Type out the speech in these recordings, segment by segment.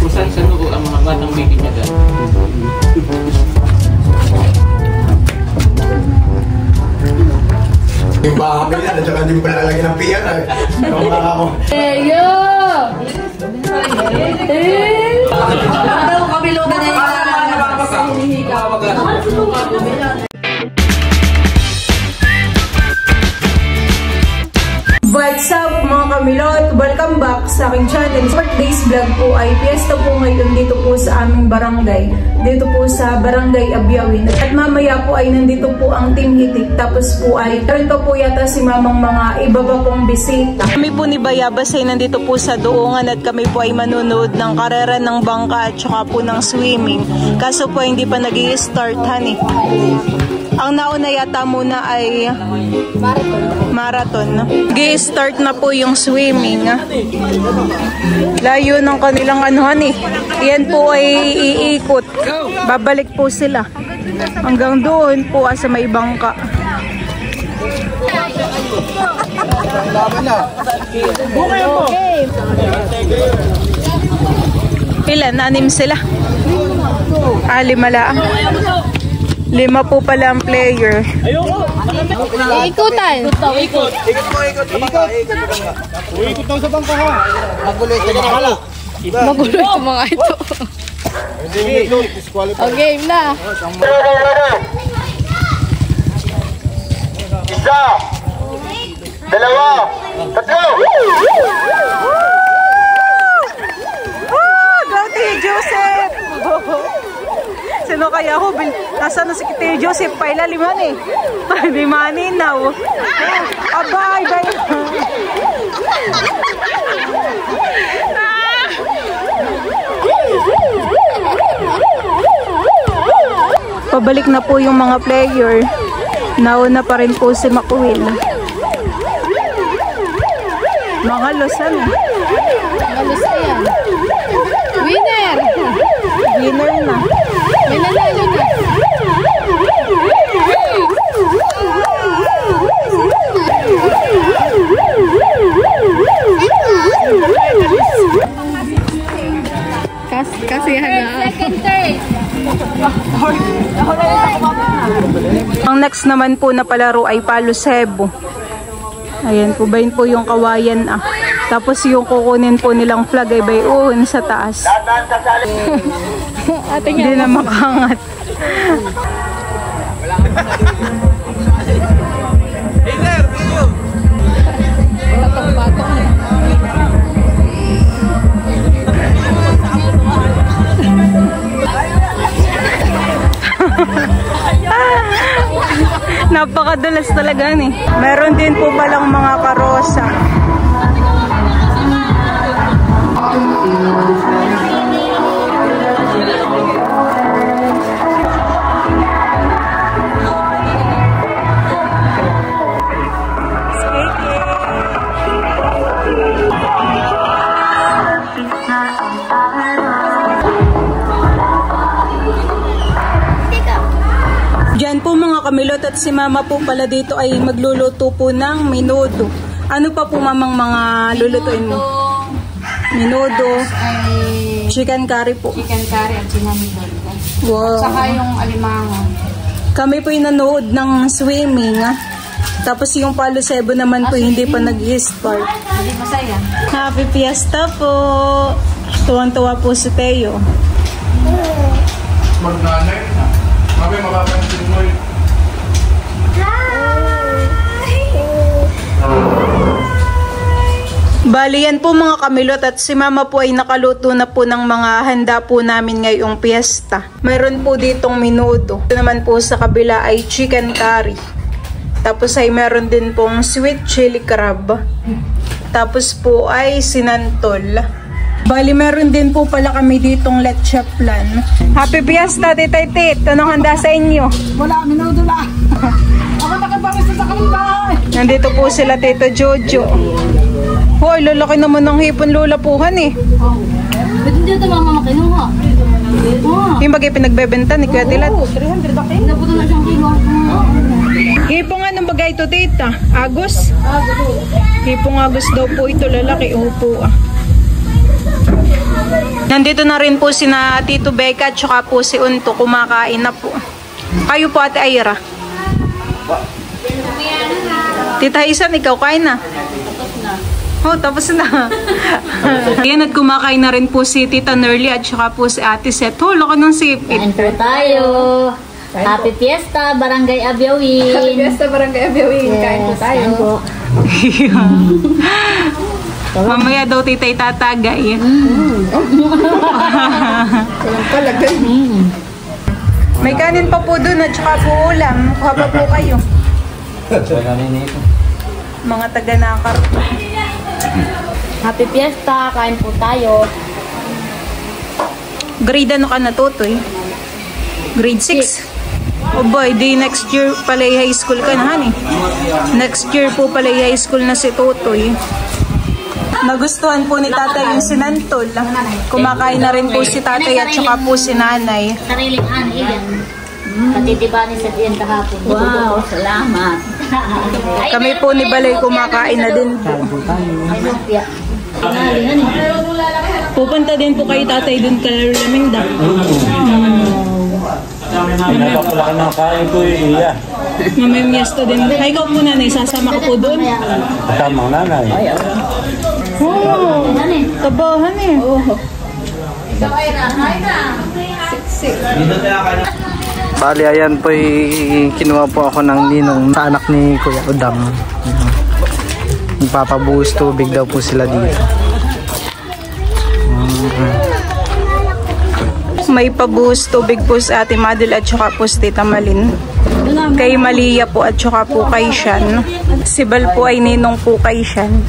kung saan sa noo ang mga batang baby niya dyan. Yung bahay na, at saka hindi mo pala lalagyan ng piyan. Kamukha ako. Eyo! Ano kami lupa na yung What's up mga kamilot? Welcome back sa aking channel. For today's vlog po ay piyesta po ngayon dito po sa aming barangay. Dito po sa Barangay Abyawin. At mamaya po ay nandito po ang Team Hitik. Tapos po ay narito po yata si mamang mga iba pa pong bisita. Kami po ni Bayabas ay nandito po sa Doongan at kami po ay manonood ng karera ng bangka at saka po ng swimming. Kaso po hindi pa nag-i-start honey. Ang nauna yata muna ay marathon. Nag-i-start na po yung swimming. Layo ng kanilang anuhan eh. Yan po ay iikot. Babalik po sila. Hanggang doon po sa may bangka. Ilan? 6 sila? 5 lang. 5 po pala ang player. ikutan. Ikot daw sa bangka ha. Magulo ito mga Magulo ito mga ito. Okay, na. Isa, dalawa, tatlo. Go Tio Joseph! Sino kaya ako? Nasa na si Tio Joseph? Pailaliman eh. Hindi maninaw. Abay, bay. Pabalik na po yung mga player. Nauna pa rin po si Makuwil. Mga losan. Malos na yan. Winner! Winner na. May nanalo na. Kasihan na. Second, third. Ang next naman po na palaro ay Palo Sebo. Ayan po, bayin po yung kawayan ah. Tapos yung kukunin po nilang flag ay bayuhin sa taas. Hindi na makangat. Napakadulas talaga ni. Meron din po palang mga karosa. Diyan po mga kamilot at si mama po pala dito ay magluluto po ng menudo. Ano pa po mamang mga lulutuin mo? Menudo. Ay Chicken curry po. chicken curry at sinamidol. Wow. Saka yung alimango. Kami po yung nanood ng swimming. Tapos yung Palo Sebo naman po hindi pa nag-start. Hindi masaya. Happy Fiesta po! Tuwang-tuwa po si Teo. Mag-nanay na. Mabi makapansin mo yun. Bali yan po mga kamilot at si mama po ay nakaluto na po ng mga handa po namin ngayong piyesta. Mayroon po ditong menudo. Ito naman po sa kabila ay chicken curry. Tapos ay meron din pong sweet chili crab. Tapos po ay sinantol. Bali meron din po pala kami ditong leche flan. Happy Fiesta, Tita Tit! Anong handa sa inyo? Wala, minuto lang. Ako nakapangisa sa kalimbahay. Nandito po sila Tito Jojo. Hoy, lalaki naman ng hipon lulapuhan eh. Ba't hindi ito mga makinuha? Yung bagay pinagbebenta ni Kuya Tilat. 300 ba kayo? Nabuto na siyang kilo. Hipong anong bagay ito, Tita? Agos? Hipong agos daw po ito, lalaki. Opo ah. Nandito na rin po si na Tito Becca at saka po si Unto. Kumakain na po. Kayo po, Ate Aira. Tita Isan, ikaw kain na? Oh, tapos na. Ayan, at kumakain na rin po si Tita Nerly at saka po si Ate Seth. Hulo ka ng sipit. Kain po tayo. Happy Fiesta, Barangay Abyawin. Happy Fiesta, Barangay Abyawin. Kain po tayo. Kain po. Mamaya daw titay tatagay. Walang palagay. May kanin pa po doon at saka po ulam. Kuha pa po kayo. Mga taga-nakar. Happy Fiesta, kain po tayo. Grade ano ka na, Totoy? Grade 6? Oh boy, di next year pala high school ka na, honey. Next year po pala high school na si Totoy. Nagustuhan po ni tatay yung sinantol. Kumakain na rin po si tatay at saka po si nanay. Sariling ani yan. Patitibanin sa diyan kahapon. Wow, salamat. Kami po ni Balay kumakain na din po. Ay, lumpia. Pupunta din po kayo tatay dun kay Laminda. Napapalaki ng kain ko iya. Mamay miyesta din. Ay, ikaw po nanay, sasama ka po dun? Kasamang nanay. Oh, kabahan eh. Bali, ayan po kinuha po ako ng ninong sa anak ni Kuya Udam. Papabuhos tubig daw po sila dito. May pabuhos tubig po sa Ate Madel at saka po sa Tita Malin. Kay Malia po at saka po kay Shan. Si Bal po ay ninong po kay Shan.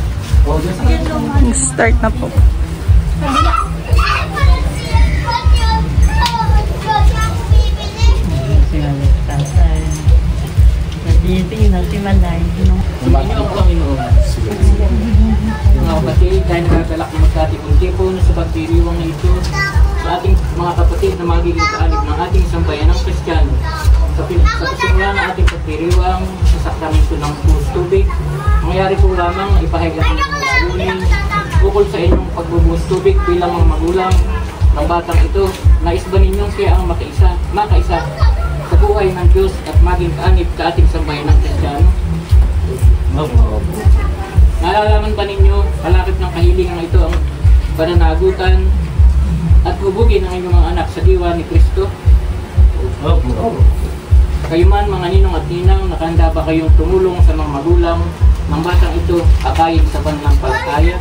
Start na po. Sumainyo ang Panginoon. Mga kapatid, dahil nagagalak na magkatipong tipon sa pagdiriwang na ito sa ating mga kapatid na magiging kaalib ng ating sambayan ng Kristiyano. Sa pasimula ng ating pagdiriwang sa sakramento ng buhos tubig, mangyari po lamang na ipahayag ng layunin ukol sa inyong pagbubuhos tubig bilang mga magulang ng batang ito. Nais ba ninyong siya ang makaisa sa buhay ng Diyos at maging kaanib sa ating sambayan ng Kristiyano? Nalalaman ba ninyo, kalakip ng kahilingan ito ang pananagutan at hubugin ng inyong mga anak sa diwa ni Kristo? Kayo man mga ninong at ninang, nakahanda ba kayong tumulong sa mga magulang ng batang ito akayin sa pananampalataya?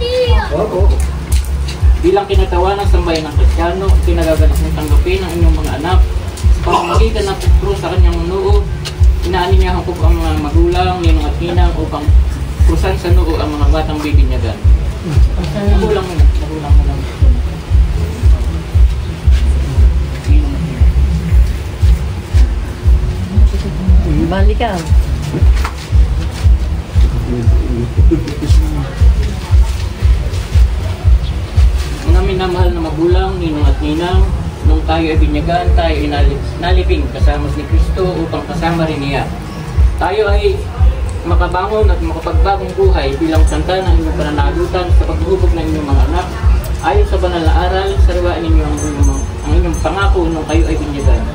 Bilang kinatawa ng sambayan ng Kristiyano, pinagagalas ng tanggapin ng inyong mga anak sa pamamagitan ng pagkro sa kanyang noo. Inaaninyahan ko ang mga magulang, ninong at ninang upang krusan sa noo ang mga batang bibinyagan. Magulang mo lang. Balik ka. Mga minamahal na magulang, ninong at ninang, nung tayo ay binyagan, tayo ay nalibing kasama ni Kristo upang kasama rin niya. Tayo ay makabangon at makapagbagong buhay bilang tanda ng inyong pananagutan sa paghubog ng inyong mga anak. Ayon sa banal na aral, sariwain ninyo ang inyong pangako nung kayo ay binyagan.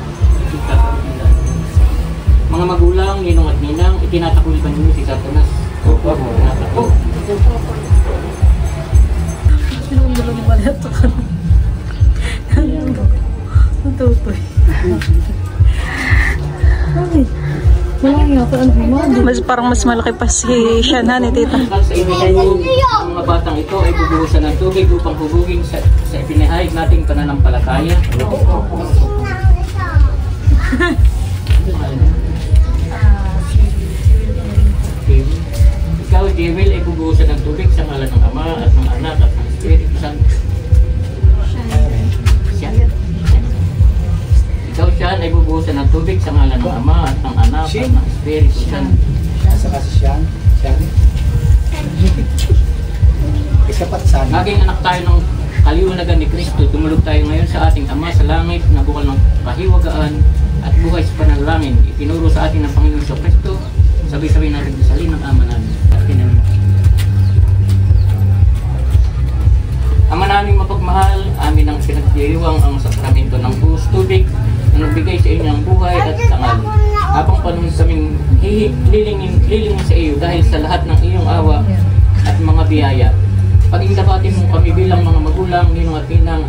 Mga magulang, ninong at ninang, itinatakul ba ninyo si Satanas? Tinatakul. Parang mas malaki pa si Shanna ni Tita. Sa ang mga batang ito ay bubuhusan ng tubig upang hubugin sa ipinahayag nating pananampalataya. Ikaw, Jewel, ay bubuhusan ng tubig sa ngalan ng Ama at ng Anak at ng Espiritu Santo. Ikaw, Sian, ay bubuhusan ng tubig sa ngalan ng Ama at ng Anak at ng Espiritu Santo. Nasa kasi siya. Isa pat sana. Naging anak tayo ng kaliwanagan ni Kristo. Tumulog tayo ngayon sa ating Ama sa langit na bukal ng kahiwagaan at buhay sa panalangin. Itinuro sa atin ng Panginoon sa Kristo. Sabay-sabay natin dasalin ng Ama namin. Ama naming mapagmahal, amin ang pinagdiriwang ang sakramento ng buhos tubig na nagbigay sa inyo ang buhay at tangal. Habang panahon kaming lilingin sa iyo dahil sa lahat ng iyong awa at mga biyaya. Pag-indapatin mo kami bilang mga magulang, ninong at ninang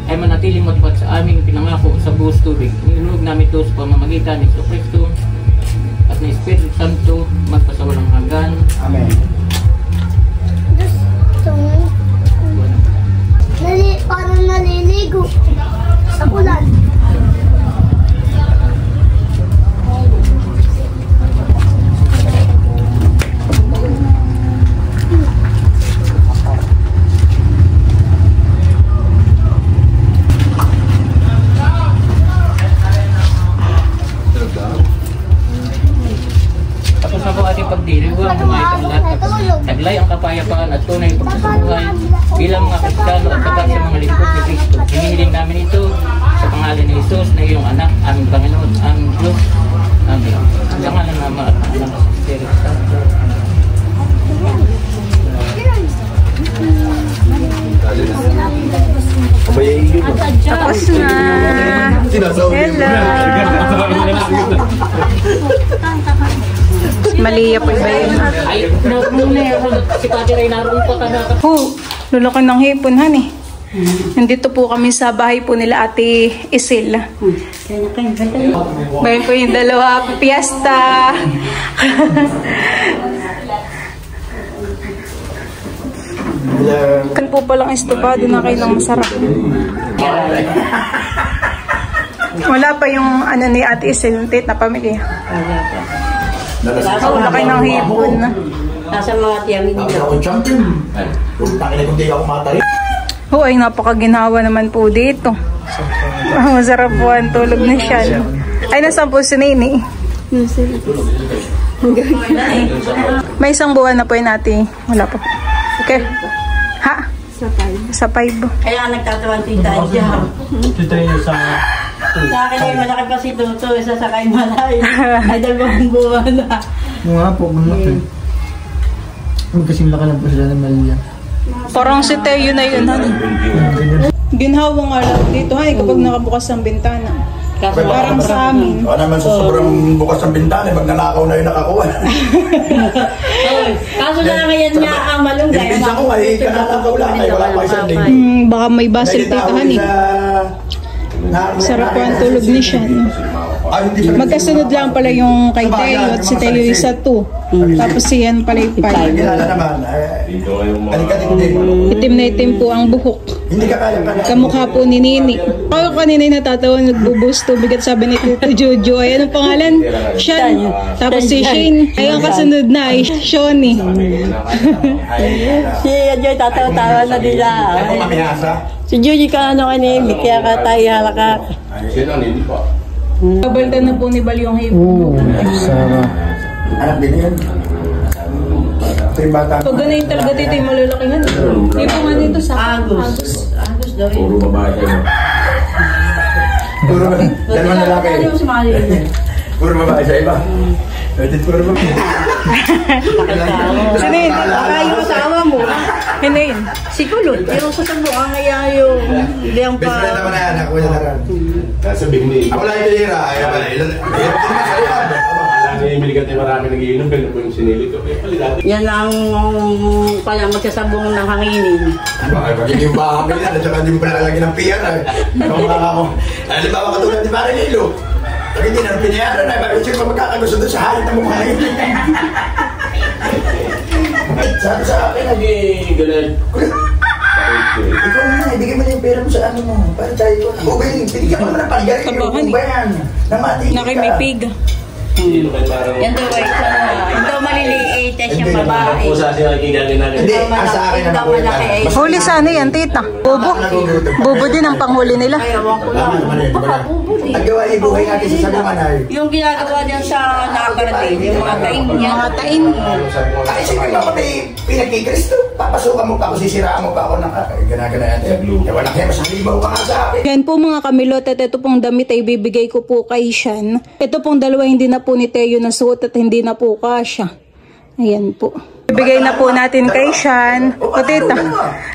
ay manatiling matapat sa aming pinangako sa buhos tubig. Nilulog namin ito sa pamamagitan ni Kristo at ni Espiritu Santo magpasawalang hanggan. Amen. Parang naliligo sa ulan. Tapos na po ating pagdiriwang, humayag ang lahat at taglay ang kapayapaan at tunay pagsasabuhay bilang mga Kristiyano at tapat sa mga lingkod ni Kristo. Hinihiling namin ito sa pangalan ni Jesus na iyong anak, aming Panginoon, aming Diyos. Amen. Sa pangalan ng Ama at ng Anak at Espiritu Santo. Tapos na. Hello. Maliya po iba yun. Ay, si Pati Ray naroon pa ka na. Lulaki ng hipon, honey. Nandito po kami sa bahay po nila Ate Isil. Ngayon po yung dalawa piyesta. Kan po palang estubado na kayo ng masarap. Wala pa yung ano ni Ate Isil, yung tit na pamilya. Laki ng hipon na. Nasa mga tiyamin nila. Ako champion. Takin na kung di ako matay. Ay napakaginawa naman po dito. Masarap po ang tulog na siya. Ay, nasaan po si Nini? May isang buwan na po yun natin. Wala po. Okay. Ha? Sa 5. Kaya nagtatawan si Tadya. Sa akin ay malaki pa si Toto, isa sa kay Malay. Ay dalawang buwan na. Mga po, malaki. Kasing laki lang po sila ng Malia. Parang si Teo na yun, honey. Ginhawa nga lang dito, honey, kapag nakabukas ang bintana. Parang sa amin. O naman sa sobrang bukas ng bintana, pag nanakaw na yung nakakuha. Kaso na ngayon niya ang malunggay. Yung pinsa ko ay kanakaw lang, ay wala pa isang linggo. Baka may basil dito, honey. Sarap po ang tulog ni Sean. Magkasunod lang pala yung kay Teo at si Teo isa 2. Tapos siyan pala yung 5. Kilala naman. Alikatik din. Itim na itim po ang buhok. Hindi ka kaya ka. Kamukha po ni Nini. Ako kanina natatawa, nagbubus tubig at sabi ni Tito Jojo, ay anong pangalan? Sean. Tapos si Shane. Ay ang kasunod na ay Shoni. Si Joy tatawa-tawa na nila. Ako mamihasa. Si Joy ka ano kanina, kaya ka tayo halaka. Kabaldan na po ni Bal yung hipon. Sarap. Anak din yan. Ito yung bata. Pag ganayin talaga dito yung malalakihan. Hipon nga dito sa Agus. Agus daw yun. Puro babae kayo. Puro dalawang lalaki. Puro babae sa iba. Puro babae. Sino yun? Baka yung asawa mo. Sino yun? Si Kulot. Yung sasabuan kaya yung liyang Best friend naman pa. na yan. Ako yung naran. Ako lang yung tinira. Hirap din naman sa iba. Marami nagiinom, pero po yung sinili ko. Yan ang pala magsasabong ng hanginin. Bakit pag hindi yung bahamil yan, at saka hindi mo pala lalagyan ng PR. Kung ako, halimbawa katulad ni Marinilo, pag hindi na pinayaran na, bakit siya magkakagusto doon sa halit na mukha yun? Sabi sa akin, Ganun. ikaw na, ibigay mo na yung pera mo sa ano mo. Para tayo ko. Ako ba yun, binigyan mo naman ng paligarin yung kung ba yan. Namati ka. Nakay may pig. Yan daw ay ito maliliit eh siyang babae. Hindi, sa akin na ako yung Huli sana yan, tita. Bobo. Bobo din ang panghuli nila. Ang gawa ibuhay natin sa sabungan ay. Yung ginagawa niya sa nakakarating, yung mga tain niya. Mga tain. Ay, siyempre ba pati pinagkikristo? Papasukan mo pa ako, sisiraan mo pa ako ng gana-gana yan. Wala kaya masalibaw ka nga sa akin. Yan po mga kamilot at ito pong damit ay bibigay ko po kay Sean. Ito pong dalawa hindi na po ni Teo nasuot at hindi na po kasya. Ayan po. Ibigay na po natin kay Sean. O tita,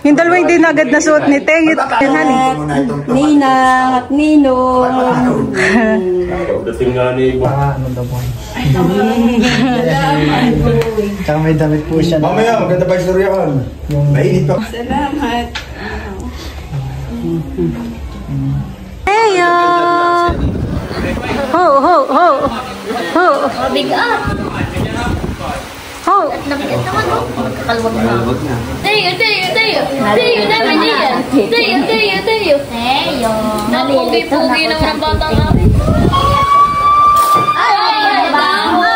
yung dalawa hindi na agad nasuot ni Teo. Ninang at Ninong. Dating nga ni Ano daw po? Tsaka may damit po siya. Mamaya, maganda pa istorya ko. Yung mainit pa. Salamat. Teo! Ho, ho, ho! Ho! Mabigat. Ho! Nabigat naman, no? Kalwag na. Tayo. Tayo naman yan. Tayo. Napugi-pugi naman ang batang namin. Ay, baho.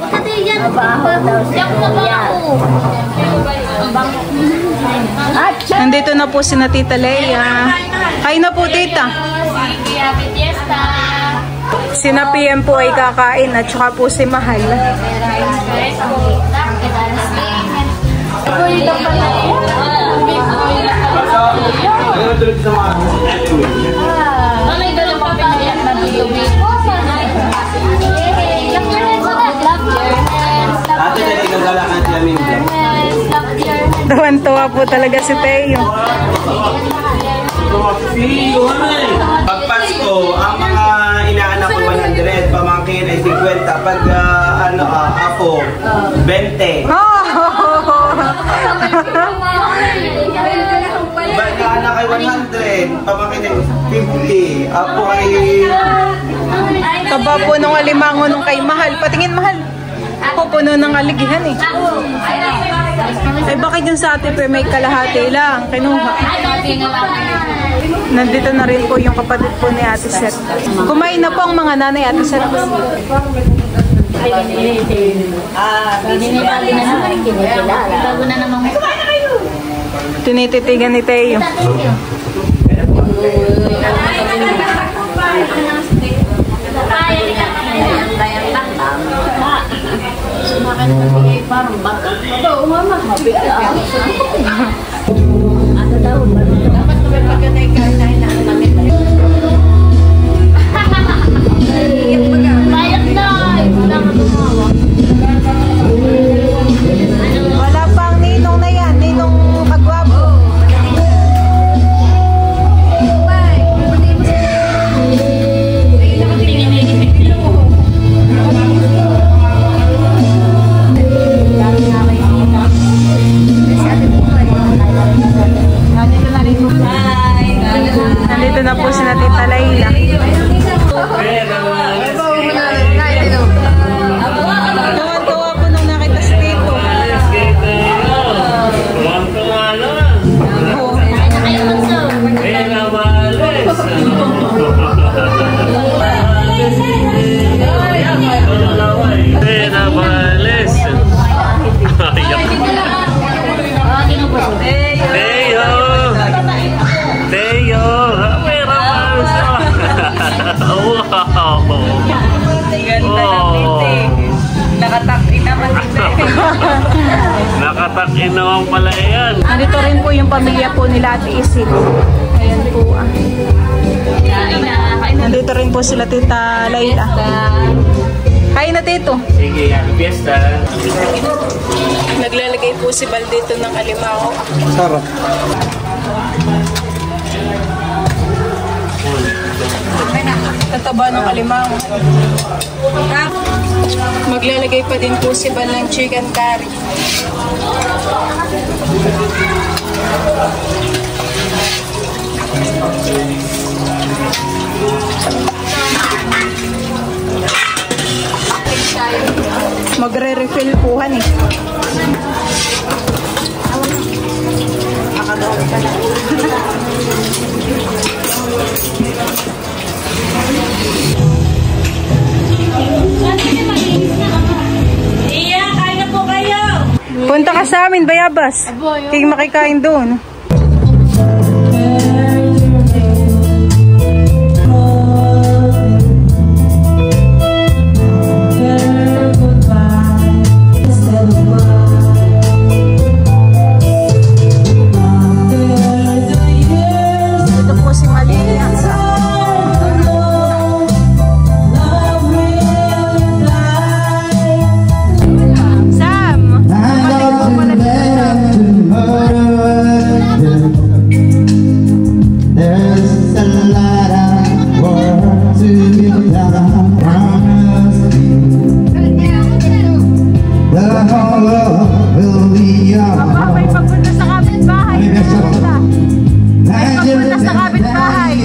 Huwag ka yan. Baho daw siya. Nandito na po si Tita Leia. Kain na po, tita. Happy fiesta. Si na PM po ay kakain at saka po si Mahal. Malay dalang papayat na tubig. Ate, tinagalakan siya minsan. Tuwan-tuwa po talaga si Teo. Pag Pasko, ang mga inaanak ko 100, pamangkin ay 50. Pag ako, 20. Pag anak ay 100, pamangkin ay 50. Ako ay... Taba po nung alimango nung kay Mahal. Patingin, Mahal. Ako puno ng aligihan eh. Ay bakit yung sa ate pero may kalahati lang. Kinuha. Nandito na rin po yung kapatid po ni Ate Seth. Kumain na po ang mga nanay, Ate Seth. Tinititigan ni Teo. Parang baka. Ito, umama. Mabigat. Ano daw? Dapat naman pagka-naikain na namin. Bayat na! Wala ka tumawa. Wala pang ninong na yan. Ninong kagwapo. Nandito na po si Tita Layla. Tuwan-tuwa po nung nakita si Tito. Nakatak-in naman pala yan. Nandito rin po yung pamilya po nila Ate Isil. Ayan po. Nandito rin po sila Tita Layla. Kain na Tito. Sige, happy fiesta. Naglalagay po si Baldito ng alimango. Sarap. Tataba ng alimango. Maglalagay pa din po si Bal ng chicken curry. Magre-refill po han eh. Iya, kain na po kayo! Punta ka sa amin, Bayabas. Kaya makikain doon. Ito po si Malia. Nasa kapitbahay.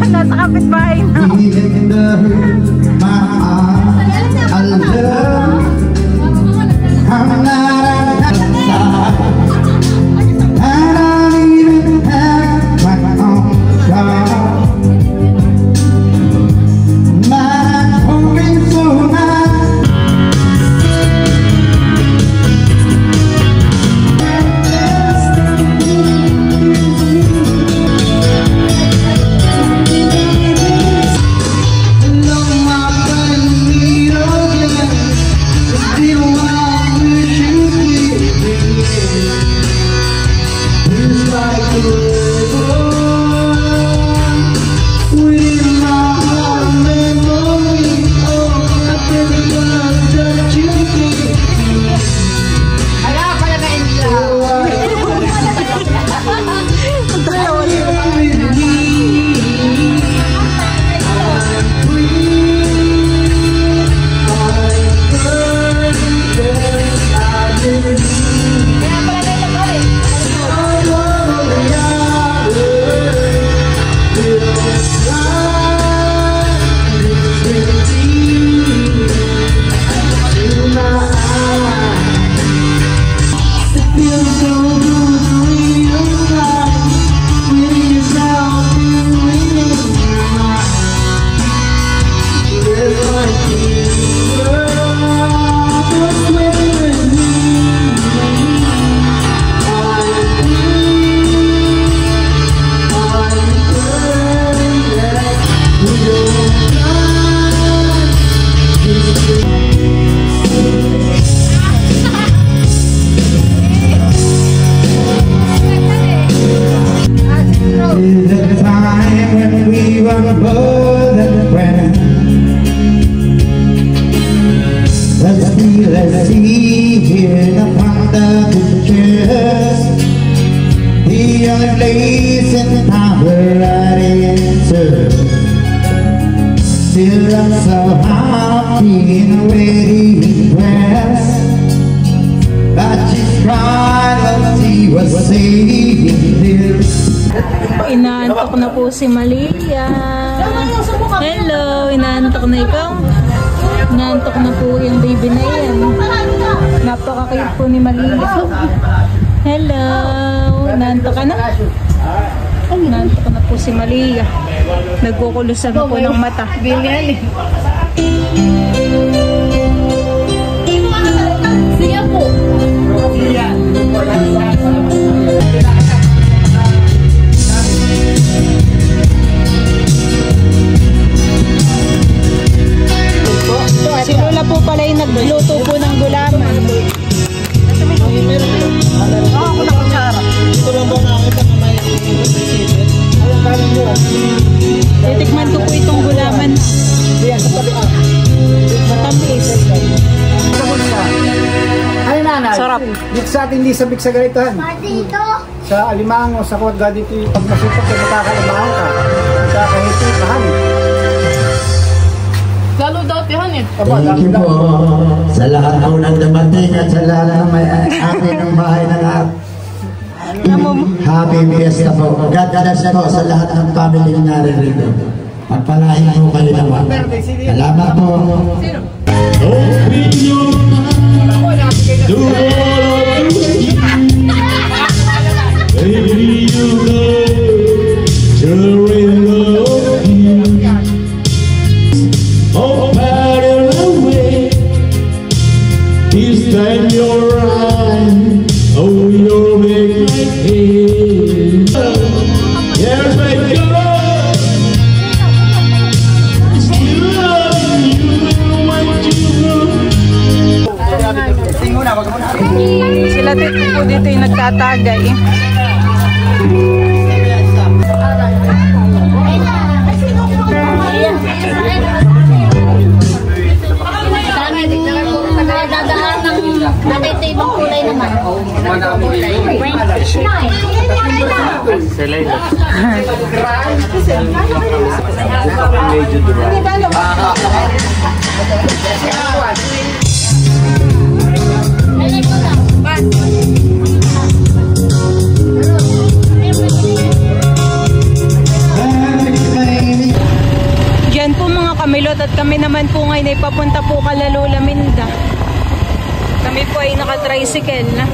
Nasa kapitbahay na. Let's see here upon the pictures, the young place in power answer. Still I'm so happy in a wedding dress, but she's cried while she was saying this. Inaantok na po si Malia. Hello, inaantok na ikaw. Inaantok na po yung baby na yan. Napaka-cute po ni Malia. Hello, inaantok ka na? Inaantok na po si Malia. Nagkukulusan po ng mata. Bilyan eh. Siya po. Si Lola po pala yung nagluto po ng gulaman. Ako na kutsara. Ito lang ba nakita na may sipit? Ayun kanin mo. Titikman ko po itong gulaman. Diyan, sa tabi ah. Matamis. Ay nanay. Sarap. Dito sa atin, hindi sa Bigsagalitan. Dito. Sa Alimango, sa Kuwagga dito, pag masipag ka, makakalimango ka. Magkakahitipahan. Lalo daw tihan eh. Thank you po sa lahat ng unang dumating at sa lahat ng may akin ng bahay ng Happy Fiesta po. God bless po sa lahat ng family na naririto. Pagpalain po kayo naman. Salamat po. Stand your right, oh you'll make my head. Here's my God, still loving you and what you do. Sila po dito yung nagtatagay. Ate, ito ibang kulay naman. Ibang kulay. Sila yun. Medyo dura. Kami ay papunta po Kalalula, Minda. Kami po ay naka-tricycle na.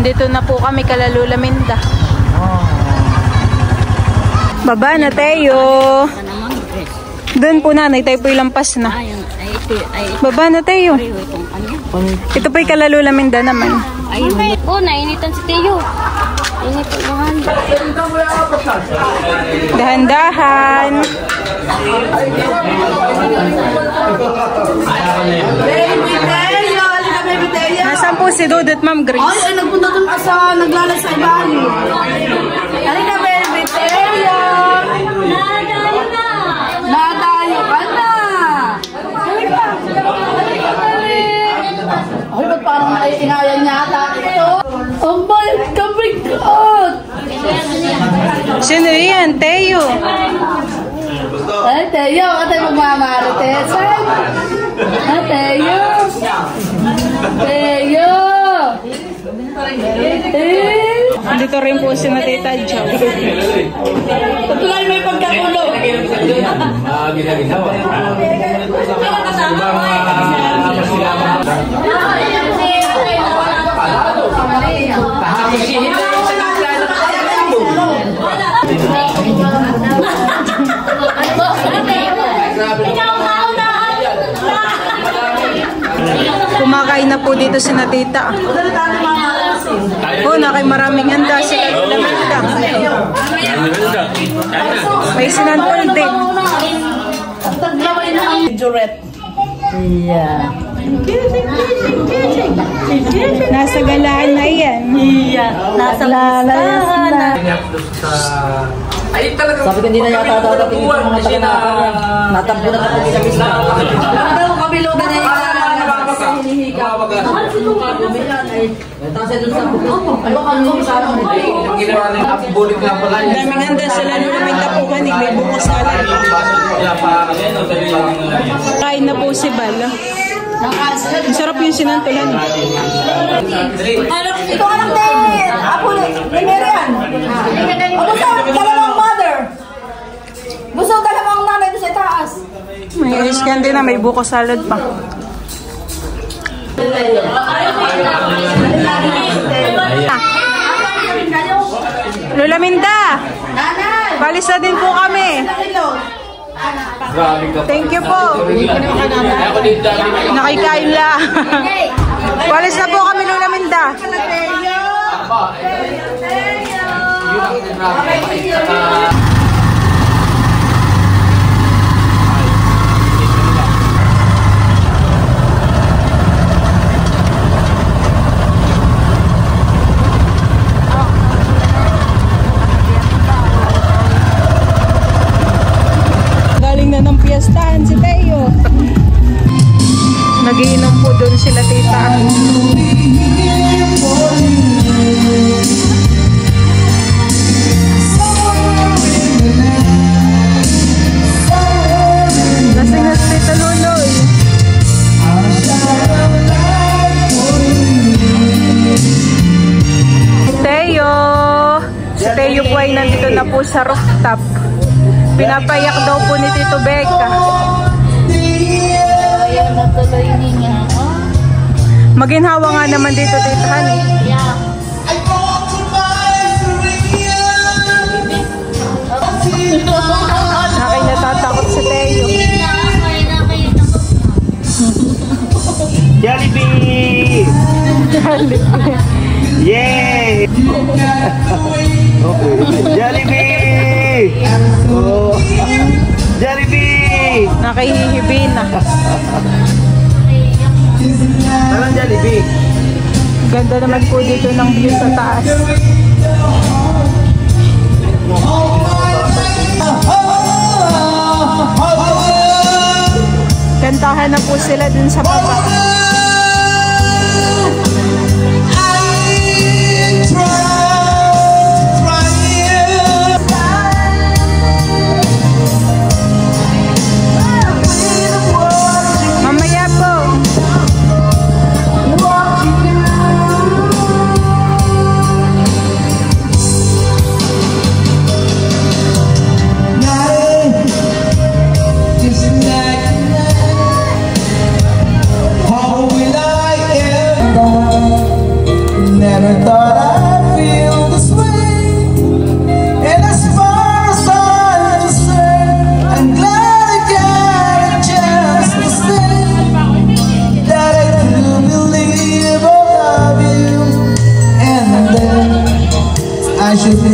Dito na po kami Kalalula, Minda. Baba na tayo. Doon po nanay, tayo po ilampas na. Baba na tayo. Ito po Kalalula, Minda naman. Oh, nainitan si Teo. Initan naman. Dahan-dahan. Nasaan po si Dudut, Ma'am Grace? Ay, nagpunta doon ka sa naglalas sa Ibali. Halika, baby, Teo! Nadayo na! Nadayo ka na! Halika! Ay, ba't parang naiingayan niya ata ito? Oh my God! Sino yan? Teo? Ay, Teo, katay magmamarites. Ay, Teo! Teo! Dito rin po si Tita Jo. Patuloy may pagkakulong. Kumakain na po dito si Tita. Oh, nakay maraming handa si Lamenda. May sinantol din. Yeah. Nasa galaan na yan. Yeah. Nasa galaan na. Sabi ko hindi na yata tatatingin yung mga taga natampo na kapag ilabis na. Ano kabilugan na yung hinihiga. Daming handa sa lalo namin tapuhan. May buko salad. Kain na po si Bal. Masarap yung sinantulan. Ito anak din! Apo, Limerian! Gusto dalawang mother! Gusto dalawang nanay doon sa taas! May ice candy na, may buko salad pa. Lola Minda! Balis na din po kami! Thank you po. Nakikain lang. Walis na po kami, Lola Minda. Ng piyastahan si Teo. Nagiinom po doon sila tita. Lasing na si Tita Luloy. Teo! Si Teo po ay nandito na po sa rooftop. Pinapayak daw po ni Tito Becca. Ayaw na tuloy niya. Maginhawa nga naman dito, Tita Hani. Yeah. Nakay natatakot si Teo. Jollibee! Jollibee! Yay! Jollibee! Oh. Jollibee! Nakahihibi na. Parang Jollibee. Ganda naman po dito ng view sa taas. Kantahan na po sila dun sa baba. Mamaya po. Never thought I'd feel this way. And as far as I'm concerned, I'm glad I got a chance to say that I do believe I love you. And then I should be